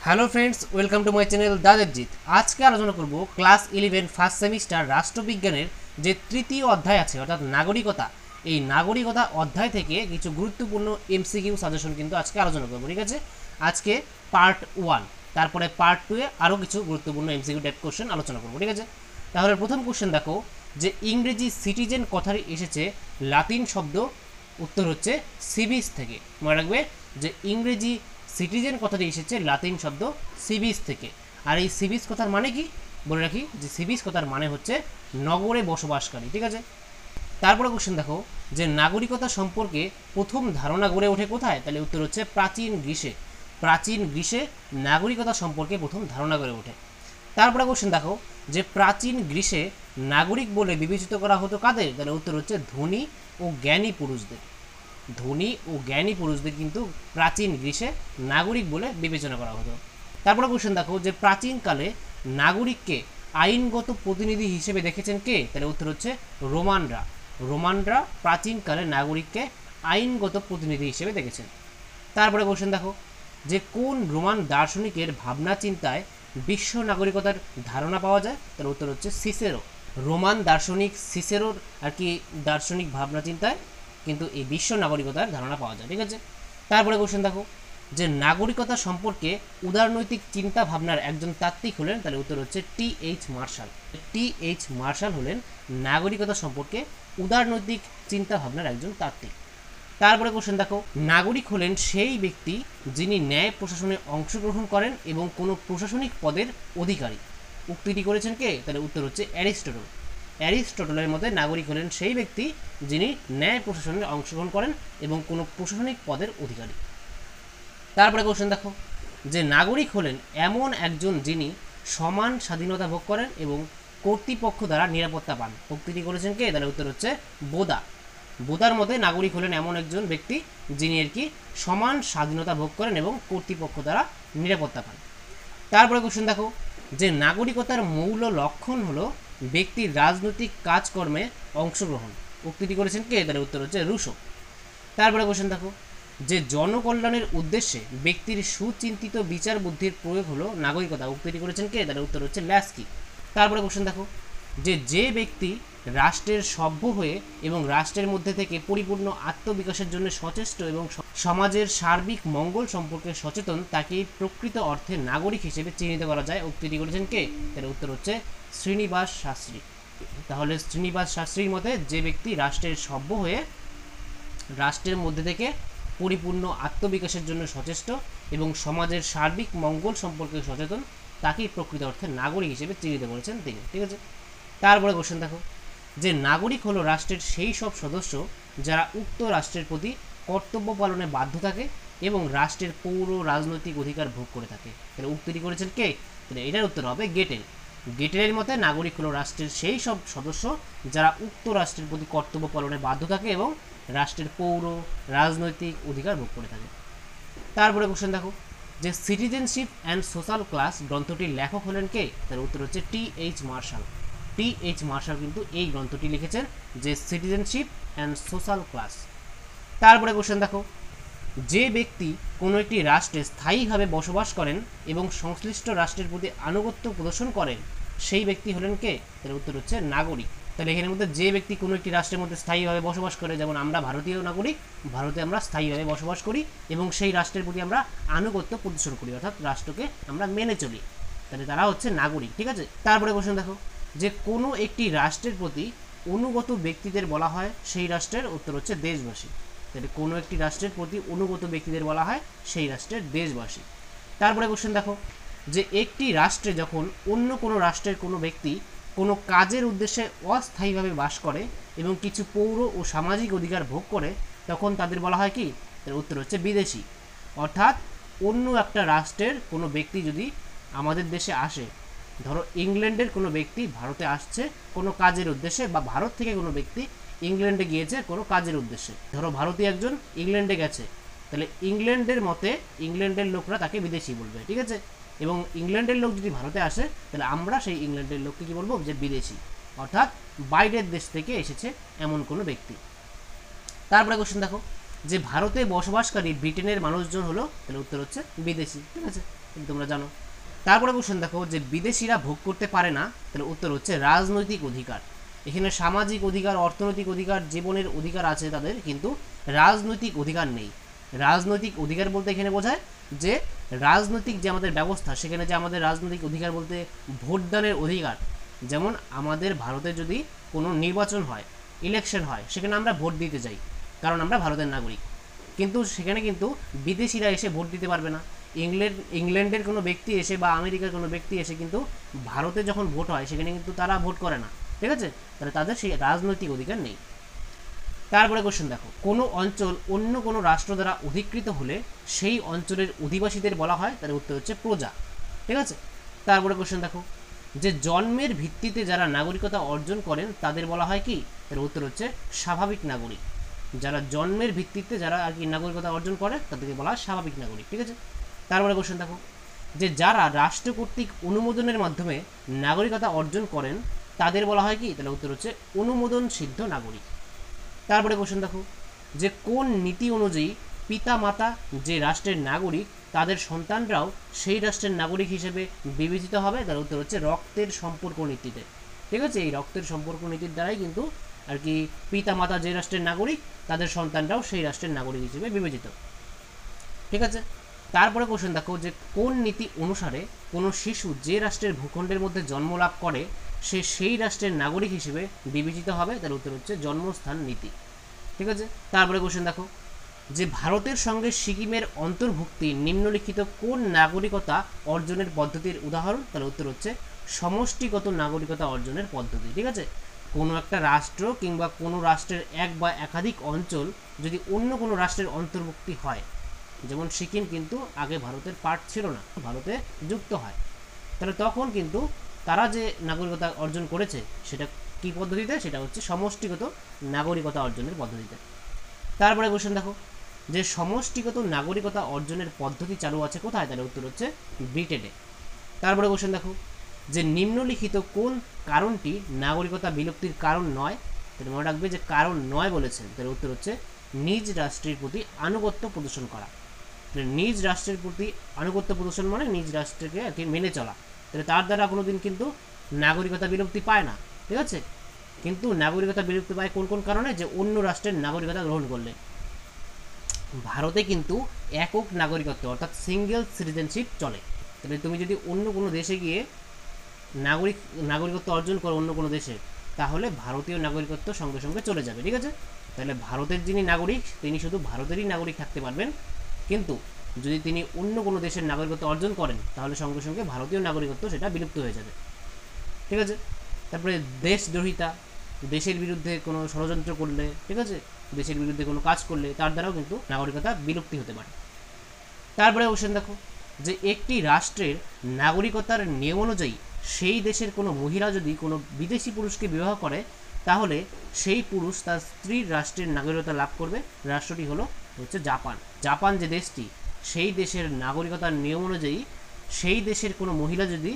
Hello friends, welcome to my channel দাদেবজিৎ। আজকে আলোচনা করব ক্লাস 11 ফার্স্ট সেমিস্টার রাষ্ট্রবিজ্ঞানের যে তৃতীয় অধ্যায় আছে অর্থাৎ নাগরিকতা। এই নাগরিকতা অধ্যায় থেকে কিছু গুরুত্বপূর্ণ এমসিকিউ সাজেশন কিন্তু আজকে আলোচনা করব। ঠিক আছে, আজকে পার্ট 1, তারপরে পার্ট 2 এ আরও কিছু গুরুত্বপূর্ণ এমসিকিউ টাইপ কোশ্চেন আলোচনা করব। ঠিক আছে, তাহলে প্রথম কোশ্চেন দেখো যে ইংরেজি সিটিজেন কথাটি এসেছে লাতিন শব্দ, উত্তর হচ্ছে সিভিস থেকে। মনে রাখবে যে ইংরেজি সিটিজেন কথাটি এসেছে লাতিন শব্দ সিভিস থেকে। আর এই সিভিস কথার মানে কি বলে রাখি যে সিভিস কথার মানে হচ্ছে নগরে বসবাসকারী। ঠিক আছে, তারপরে কোশ্চেন দেখো যে নাগরিকতা সম্পর্কে প্রথম ধারণা গড়ে ওঠে কোথায়, তাহলে উত্তর হচ্ছে প্রাচীন গ্রীসে। প্রাচীন গ্রীসে নাগরিকতা সম্পর্কে প্রথম ধারণা গড়ে ওঠে। তারপরে কোশ্চেন দেখো যে প্রাচীন গ্রীসে নাগরিক বলে বিবেচিত করা হতো কাদের, তাহলে উত্তর হচ্ছে ধনী ও জ্ঞানী পুরুষদের। ধনী ও জ্ঞানী পুরুষদের কিন্তু প্রাচীন গ্রীসে নাগরিক বলে বিবেচনা করা হতো। তারপরে কোশ্চেন দেখো যে প্রাচীনকালে নাগরিককে আইনগত প্রতিনিধি হিসেবে দেখেছেন কে, তাহলে উত্তর হচ্ছে রোমানরা। রোমানরা প্রাচীনকালে নাগরিককে আইনগত প্রতিনিধি হিসেবে দেখেছেন। তারপরে কোশ্চেন দেখো যে কোন রোমান দার্শনিকের ভাবনা চিন্তায় বিশ্ব নাগরিকতার ধারণা পাওয়া যায়, তার উত্তর হচ্ছে সিসেরো। রোমান দার্শনিক সিসেরোর আর কি দার্শনিক ভাবনা চিন্তায় কিন্তু এই বিশ্ব নাগরিকতার ধারণা পাওয়া যায়। ঠিক আছে, তারপরে কোশ্চেন দেখো যে নাগরিকতা সম্পর্কে উদারনৈতিক চিন্তা ভাবনার একজন তাত্ত্বিক হলেন, তাহলে উত্তর হচ্ছে টি.এইচ. মার্শাল। টি.এইচ. মার্শাল হলেন নাগরিকতা সম্পর্কে উদারনৈতিক চিন্তা ভাবনার একজন তাত্ত্বিক। তারপরে কোশ্চেন দেখো নাগরিক হলেন সেই ব্যক্তি যিনি ন্যায় প্রশাসনে অংশগ্রহণ করেন এবং কোনো প্রশাসনিক পদের অধিকারী। উক্তিটি করেছেন কে, তাহলে উত্তর হচ্ছে অ্যারিস্টটল। অ্যারিস্টটলের মতে নাগরিক হলেন সেই ব্যক্তি যিনি ন্যায় প্রশাসনে অংশগ্রহণ করেন এবং কোনো প্রশাসনিক পদের অধিকারী। তারপরে কোশ্চেন দেখো যে নাগরিক হলেন এমন একজন যিনি সমান স্বাধীনতা ভোগ করেন এবং কর্তৃপক্ষ দ্বারা নিরাপত্তা পান। উক্তিটি করেছেন কে, তাহলে উত্তর হচ্ছে বোদা। বোদার মতে নাগরিক হলেন এমন একজন ব্যক্তি যিনি আর কি সমান স্বাধীনতা ভোগ করেন এবং কর্তৃপক্ষ দ্বারা নিরাপত্তা পান। তারপরে কোশ্চেন দেখো যে নাগরিকতার মূল লক্ষণ হলো ব্যক্তির রাজনৈতিক কাজকর্মে অংশগ্রহণ। উক্তিটি করেছেন কে, তাহলে উত্তর হচ্ছে রুশো। তারপরে কোশ্চেন দেখো যে জনকল্যাণের উদ্দেশ্যে ব্যক্তির সুচিন্তিত বিচার বুদ্ধির প্রয়োগ হলো নাগরিকতা। উক্তিটি করেছেন কে, তাহলে উত্তর হচ্ছে ল্যাস্কি। তারপরে কোশ্চেন দেখো যে ব্যক্তি রাষ্ট্রের সভ্য হয়ে এবং রাষ্ট্রের মধ্যে থেকে পরিপূর্ণ আত্মবিকাশের জন্য সচেষ্ট এবং সমাজের সার্বিক মঙ্গল সম্পর্কে সচেতন তাকে প্রকৃত অর্থে নাগরিক হিসেবে চিহ্নিত করা যায়। উক্তিটি করেছেন কে, তাহলে উত্তর হচ্ছে শ্রীনিবাস শাস্ত্রী। তাহলে শ্রীনিবাস শাস্ত্রীর মতে যে ব্যক্তি রাষ্ট্রের সভ্য হয়ে রাষ্ট্রের মধ্যে থেকে পরিপূর্ণ আত্মবিকাশের জন্য সচেষ্ট এবং সমাজের সার্বিক মঙ্গল সম্পর্কে সচেতন তাকেই প্রকৃত অর্থে নাগরিক হিসেবে চিহ্নিত করেছেন তিনি। ঠিক আছে, তারপরে কোশ্চেন দেখো যে নাগরিক হলো রাষ্ট্রের সেই সব সদস্য যারা উক্ত রাষ্ট্রের প্রতি কর্তব্য পালনে বাধ্য থাকে এবং রাষ্ট্রের পৌর রাজনৈতিক অধিকার ভোগ করে থাকে। তাহলে উক্তিটি করেছেন কে, তাহলে এটার উত্তর হবে গেটেল। গেটেলের মতে নাগরিক হলো রাষ্ট্রের সেই সব সদস্য যারা উক্ত রাষ্ট্রের প্রতি কর্তব্য পালনে বাধ্য থাকে এবং রাষ্ট্রের পৌর রাজনৈতিক অধিকার ভোগ করে থাকে। তারপরে কোশ্চেন দেখো যে সিটিজেনশিপ অ্যান্ড সোশ্যাল ক্লাস গ্রন্থটির লেখক হলেন কে, তার উত্তর হচ্ছে টি.এইচ. মার্শাল। টি.এইচ. মার্শাল কিন্তু এই গ্রন্থটি লিখেছেন যে সিটিজেনশিপ অ্যান্ড সোশ্যাল ক্লাস। তারপরে কোশ্চেন দেখো যে ব্যক্তি কোনো একটি রাষ্ট্রে স্থায়ীভাবে বসবাস করেন এবং সংশ্লিষ্ট রাষ্ট্রের প্রতি আনুগত্য প্রদর্শন করেন সেই ব্যক্তি হলেন কে, তার উত্তর হচ্ছে নাগরিক। তাহলে এখানের মধ্যে যে ব্যক্তি কোনো একটি রাষ্ট্রের মধ্যে স্থায়ীভাবে বসবাস করে, যেমন আমরা ভারতীয় নাগরিক, ভারতে আমরা স্থায়ীভাবে বসবাস করি এবং সেই রাষ্ট্রের প্রতি আমরা আনুগত্য প্রদর্শন করি অর্থাৎ রাষ্ট্রকে আমরা মেনে চলি, তাহলে তারা হচ্ছে নাগরিক। ঠিক আছে, তারপরে কোশ্চেন দেখো যে কোনো একটি রাষ্ট্রের প্রতি অনুগত ব্যক্তিদের বলা হয় সেই রাষ্ট্রের, উত্তর হচ্ছে দেশবাসী। তাহলে কোনো একটি রাষ্ট্রের প্রতি অনুগত ব্যক্তিদের বলা হয় সেই রাষ্ট্রের দেশবাসী। তারপরে কোশ্চেন দেখো যে একটি রাষ্ট্রে যখন অন্য কোনো রাষ্ট্রের কোনো ব্যক্তি কোনো কাজের উদ্দেশ্যে অস্থায়ীভাবে বাস করে এবং কিছু পৌর ও সামাজিক অধিকার ভোগ করে তখন তাদের বলা হয় কি, তার উত্তর হচ্ছে বিদেশি। অর্থাৎ অন্য একটা রাষ্ট্রের কোনো ব্যক্তি যদি আমাদের দেশে আসে, ধরো ইংল্যান্ডের কোনো ব্যক্তি ভারতে আসছে কোনো কাজের উদ্দেশ্যে, বা ভারত থেকে কোনো ব্যক্তি ইংল্যান্ডে গিয়েছে কোনো কাজের উদ্দেশ্যে, ধরো ভারতীয় একজন ইংল্যান্ডে গেছে, তাহলে ইংল্যান্ডের মতে ইংল্যান্ডের লোকরা তাকে বিদেশি বলবে। ঠিক আছে, এবং ইংল্যান্ডের লোক যদি ভারতে আসে তাহলে আমরা সেই ইংল্যান্ডের লোককে কী বলবো, যে বিদেশি, অর্থাৎ বাইরের দেশ থেকে এসেছে এমন কোনো ব্যক্তি। তারপরে কোশ্চেন দেখো যে ভারতে বসবাসকারী ব্রিটেনের মানুষজন হলো, তাহলে উত্তর হচ্ছে বিদেশি। ঠিক আছে, তোমরা জানো। তারপরে কোশ্চেন দেখো যে বিদেশিরা ভোগ করতে পারে না, তাহলে উত্তর হচ্ছে রাজনৈতিক অধিকার। এখানে সামাজিক অধিকার, অর্থনৈতিক অধিকার, জীবনের অধিকার আছে তাদের, কিন্তু রাজনৈতিক অধিকার নেই। রাজনৈতিক অধিকার বলতে এখানে বোঝায় যে রাজনৈতিক যে আমাদের ব্যবস্থা, সেখানে যে আমাদের রাজনৈতিক অধিকার বলতে ভোটদানের অধিকার। যেমন আমাদের ভারতে যদি কোনো নির্বাচন হয়, ইলেকশন হয়, সেখানে আমরা ভোট দিতে যাই কারণ আমরা ভারতের নাগরিক, কিন্তু সেখানে কিন্তু বিদেশিরা এসে ভোট দিতে পারবে না। ইংল্যান্ডের কোনো ব্যক্তি এসে বা আমেরিকার কোনো ব্যক্তি এসে কিন্তু ভারতে যখন ভোট হয় সেখানে কিন্তু তারা ভোট করে না, ঠিক আছে? তাহলে তাদের সেই রাজনৈতিক অধিকার নেই। তারপরে কোশ্চেন দেখো, কোনো অঞ্চল অন্য কোনো রাষ্ট্র দ্বারা অধিকৃত হলে সেই অঞ্চলের অধিবাসীদের বলা হয়, তার উত্তর হচ্ছে প্রজা, ঠিক আছে? তারপরে কোশ্চেন দেখো, যে জন্মের ভিত্তিতে যারা নাগরিকতা অর্জন করেন তাদের বলা হয় কি, তার উত্তর হচ্ছে স্বাভাবিক নাগরিক। যারা জন্মের ভিত্তিতে যারা আর কি নাগরিকতা অর্জন করে তাদেরকে বলা হয় স্বাভাবিক নাগরিক, ঠিক আছে? তারপরে কোশ্চেন দেখো, যে যারা রাষ্ট্র কর্তৃক অনুমোদনের মাধ্যমে নাগরিকতা অর্জন করেন তাদের বলা হয় কি, তাহলে উত্তর হচ্ছে অনুমোদন সিদ্ধ নাগরিক। তারপরে কোশ্চেন দেখো, যে কোন নীতি অনুযায়ী পিতা মাতা যে রাষ্ট্রের নাগরিক তাদের সন্তানরাও সেই রাষ্ট্রের নাগরিক হিসেবে বিবেচিত হবে, তার উত্তর হচ্ছে রক্তের সম্পর্ক নীতিতে, ঠিক আছে? এই রক্তের সম্পর্ক নীতির দ্বারাই কিন্তু আর কি পিতা মাতা যে রাষ্ট্রের নাগরিক তাদের সন্তানরাও সেই রাষ্ট্রের নাগরিক হিসেবে বিবেচিত, ঠিক আছে? তারপরে কোশ্চেন দেখো, যে কোন নীতি অনুসারে কোনো শিশু যে রাষ্ট্রের ভূখণ্ডের মধ্যে জন্ম লাভ করে সে সেই রাষ্ট্রের নাগরিক হিসেবে বিবেচিত হবে, তার উত্তর হচ্ছে জন্মস্থান নীতি, ঠিক আছে? তারপরে কোশ্চেন দেখো, যে ভারতের সঙ্গে সিকিমের অন্তর্ভুক্তি নিম্নলিখিত কোন নাগরিকতা অর্জনের পদ্ধতির উদাহরণ, তার উত্তর হচ্ছে সমষ্টিগত নাগরিকতা অর্জনের পদ্ধতি, ঠিক আছে? কোনো একটা রাষ্ট্র কিংবা কোনো রাষ্ট্রের এক বা একাধিক অঞ্চল যদি অন্য কোনো রাষ্ট্রের অন্তর্ভুক্তি হয়, যেমন সিকিম কিন্তু আগে ভারতের পার্ট ছিল না, ভারতে যুক্ত হয়, তাহলে তখন কিন্তু তারা যে নাগরিকতা অর্জন করেছে সেটা কি পদ্ধতিতে, সেটা হচ্ছে সমষ্টিগত নাগরিকতা অর্জনের পদ্ধতিতে। তারপরে কোশ্চেন দেখো, যে সমষ্টিগত নাগরিকতা অর্জনের পদ্ধতি চালু আছে কোথায়, তার উত্তর হচ্ছে ব্রিটেনে। তারপরে কোশ্চেন দেখো, যে নিম্নলিখিত কোন কারণটি নাগরিকতা বিলুপ্তির কারণ নয়, তাহলে মনে রাখবে যে কারণ নয় বলেছেন, তার উত্তর হচ্ছে নিজ রাষ্ট্রের প্রতি আনুগত্য প্রদর্শন করা। নিজ রাষ্ট্রের প্রতি আনুগত্য প্রদর্শন মানে নিজ রাষ্ট্রকে আর কি মেনে চলা, তাহলে তার দ্বারা কোনোদিন কিন্তু নাগরিকতা বিলুপ্তি পায় না, ঠিক আছে? কিন্তু নাগরিকতা বিলুপ্তি পায় কোন কোন কারণে, যে অন্য রাষ্ট্রের নাগরিকতা গ্রহণ করলে। ভারতে কিন্তু একক নাগরিকত্ব অর্থাৎ সিঙ্গেল সিটিজেনশিপ চলে, তাহলে তুমি যদি অন্য কোনো দেশে গিয়ে নাগরিকত্ব অর্জন করো অন্য কোনো দেশে, তাহলে ভারতীয় নাগরিকত্ব সঙ্গে সঙ্গে চলে যাবে, ঠিক আছে? তাহলে ভারতের যিনি নাগরিক তিনি শুধু ভারতেরই নাগরিক থাকতে পারবেন, কিন্তু যদি তিনি অন্য কোনো দেশের নাগরিকত্ব অর্জন করেন তাহলে সঙ্গে সঙ্গে ভারতীয় নাগরিকত্ব সেটা বিলুপ্ত হয়ে যাবে, ঠিক আছে? তারপরে দেশদ্রোহিতা, দেশের বিরুদ্ধে কোনো ষড়যন্ত্র করলে, ঠিক আছে, দেশের বিরুদ্ধে কোনো কাজ করলে তার দ্বারাও কিন্তু নাগরিকতা বিলুপ্তি হতে পারে। তারপরে কোশ্চেন দেখো, যে একটি রাষ্ট্রের নাগরিকতার নিয়ম অনুযায়ী সেই দেশের কোনো মহিলা যদি কোনো বিদেশি পুরুষকে বিবাহ করে তাহলে সেই পুরুষ তার স্ত্রীর রাষ্ট্রের নাগরিকতা লাভ করবে। রাষ্ট্রটি হচ্ছে জাপান। জাপান যে দেশটি, সেই দেশের নাগরিকতার নিয়ম অনুযায়ী সেই দেশের কোনো মহিলা যদি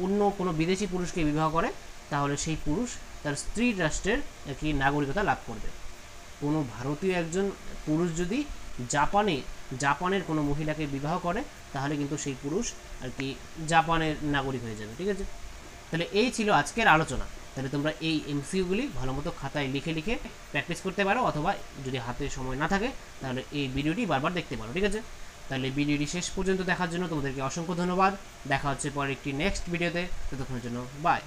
অন্য কোনো বিদেশি পুরুষকে বিবাহ করে তাহলে সেই পুরুষ তার স্ত্রীর রাষ্ট্রের একটি নাগরিকতা লাভ করবে। কোনো ভারতীয় একজন পুরুষ যদি জাপানের কোনো মহিলাকে বিবাহ করে তাহলে কিন্তু সেই পুরুষ আর কি জাপানের নাগরিক হয়ে যাবে, ঠিক আছে? তাহলে এই ছিল আজকের আলোচনা। তাহলে তোমরা এই এমসিকিউগুলি ভালো মতো খাতায় লিখে লিখে প্র্যাকটিস করতে পারো, অথবা যদি হাতে সময় না থাকে তাহলে এই ভিডিওটি বারবার দেখতে পারো, ঠিক আছে? তাহলে ভিডিওটি শেষ পর্যন্ত দেখার জন্য তোমাদেরকে অসংখ্য ধন্যবাদ। দেখা হচ্ছে পরে একটি নেক্সট ভিডিওতে, ততক্ষণের জন্য বাই।